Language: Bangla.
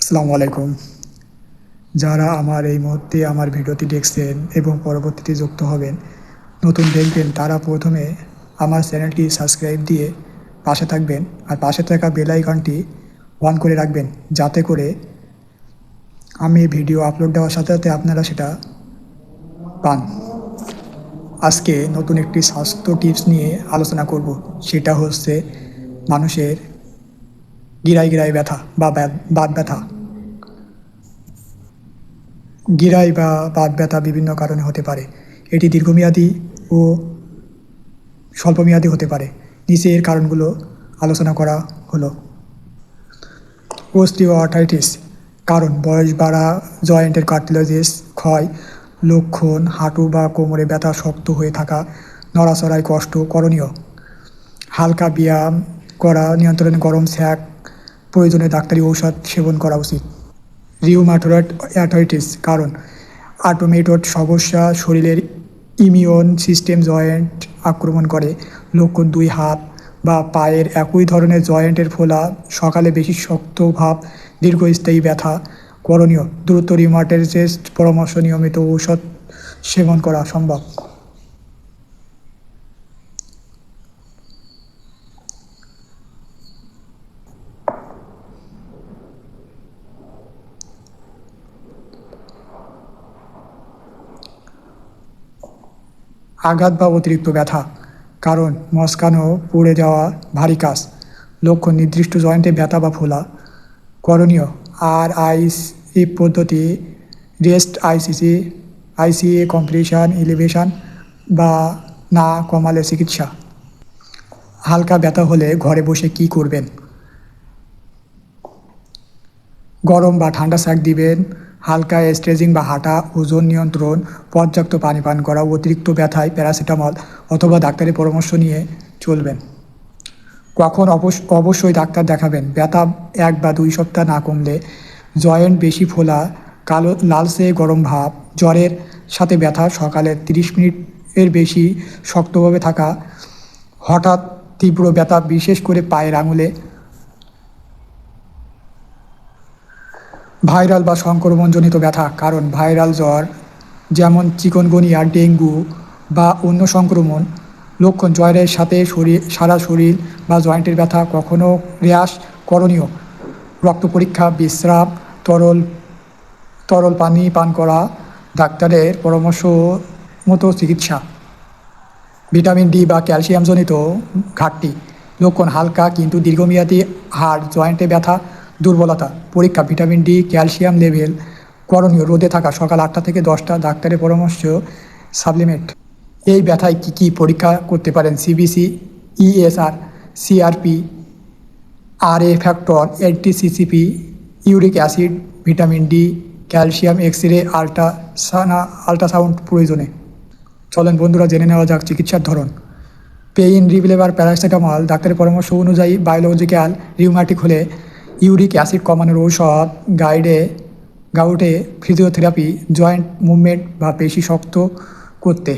আসসালামু আলাইকুম। যারা আমার এই মুহূর্তে আমার ভিডিওটি দেখছেন এবং পরবর্তীতে যুক্ত হবেন, নতুন দেখবেন, তারা প্রথমে আমার চ্যানেলটি সাবস্ক্রাইব দিয়ে পাশে থাকবেন আর পাশে থাকা বেল আইকনটি অন করে রাখবেন, যাতে করে আমি ভিডিও আপলোড দেওয়ার সাথে সাথে আপনারা সেটা পান। আজকে নতুন একটি স্বাস্থ্য টিপস নিয়ে আলোচনা করব। সেটা হচ্ছে মানুষের গিরায় গিরায় ব্যথা বা বাত ব্যথা। গিরায় বা বাত ব্যথা বিভিন্ন কারণে হতে পারে। এটি দীর্ঘমেয়াদী ও স্বল্পমেয়াদী হতে পারে। নিচে এর কারণগুলো আলোচনা করা হলো। অস্টিওআর্থ্রাইটিস কারণ: বয়স বাড়া, জয়েন্টের কার্টিলেজেস ক্ষয়। লক্ষণ: হাঁটু বা কোমরে ব্যথা, শক্ত হয়ে থাকা, নড়াচড়ায় কষ্ট। করণীয়: হালকা ব্যায়াম করা, নিয়ন্ত্রণে গরম ছ্যাঁক, প্রয়োজনে ডাক্তারি ঔষধ সেবন করা উচিত। রিউমাটয়েড আর্থ্রাইটিস কারণ: অটোমেটেড সমস্যা, শরীরের ইমিউন সিস্টেম জয়েন্ট আক্রমণ করে। লক্ষণ: দুই হাত বা পায়ের একই ধরনের জয়েন্টের ফোলা, সকালে বেশি শক্ত ভাব, দীর্ঘস্থায়ী ব্যথা। করণীয়: দ্রুত রিউমাটয়েড পরামর্শ, নিয়মিত ঔষধ সেবন করা সম্ভব। আঘাত বা অতিরিক্ত ব্যথা কারণ: মচকানো, পুড়ে যাওয়া, ভারী কাজ। লক্ষণ: নির্দিষ্ট জয়েন্টে ব্যথা বা ফোলা। করণীয়: RIC পদ্ধতি, রেস্ট আইসিএ কম্প্রেশন, এলিভেশন বা না কমালে চিকিৎসা। হালকা ব্যথা হলে ঘরে বসে কি করবেন? গরম বা ঠান্ডা শাক দিবেন, হালকা স্ট্রেচিং বা হাঁটা, ওজন নিয়ন্ত্রণ, পর্যাপ্ত পানি পান করা। অতিরিক্ত ব্যথায় প্যারাসিটামল অথবা ডাক্তারের পরামর্শ নিয়ে চলবেন। কখন অবশ্যই ডাক্তার দেখাবেন? ব্যথা 1 বা 2 সপ্তাহ না কমলে, জয়েন্ট বেশি ফোলা, কালো লালচে গরম ভাব, জ্বরের সাথে ব্যথা, সকালে 30 মিনিটের বেশি শক্তভাবে থাকা, হঠাৎ তীব্র ব্যথা বিশেষ করে পায়ের আঙুলে। ভাইরাল বা সংক্রমণজনিত ব্যথা কারণ: ভাইরাল জ্বর যেমন চিকনগুনিয়া, ডেঙ্গু বা অন্য সংক্রমণ। লক্ষণ: জ্বরের সাথে সারা শরীর বা জয়েন্টের ব্যথা, কখনো র্যাশ। করণীয়: রক্ত পরীক্ষা, বিশ্রাম, তরল তরল পানি পান করা, ডাক্তারের পরামর্শ মতো চিকিৎসা। ভিটামিন ডি বা ক্যালসিয়ামজনিত ঘাটতি। লক্ষণ: হালকা কিন্তু দীর্ঘমেয়াদী হাড়, জয়েন্টে ব্যথা, দুর্বলতা। পরীক্ষা: ভিটামিন ডি, ক্যালসিয়াম লেভেল। করণীয়: রোদে থাকা, সকাল 8টা থেকে 10টা, ডাক্তারের পরামর্শ সাপ্লিমেন্ট। এই ব্যথায় কী কী পরীক্ষা করতে পারেন? CBC, ESR, CRP, RA factor, NTCCP, uric acid, vitamin D, calcium, x ray, ultrasound প্রয়োজনে। চলেন বন্ধুরা, জেনে নেওয়া যাক চিকিৎসার ধরন। পেইন রিলিভার প্যারাসিটামল, ডাক্তারের পরামর্শ অনুযায়ী। বায়োলজিক্যাল রিউমাটিক হলে ইউরিক অ্যাসিড কমানোর ঔষধ। গাউটে ফিজিওথেরাপি, জয়েন্ট মুভমেন্ট বা পেশি শক্ত করতে।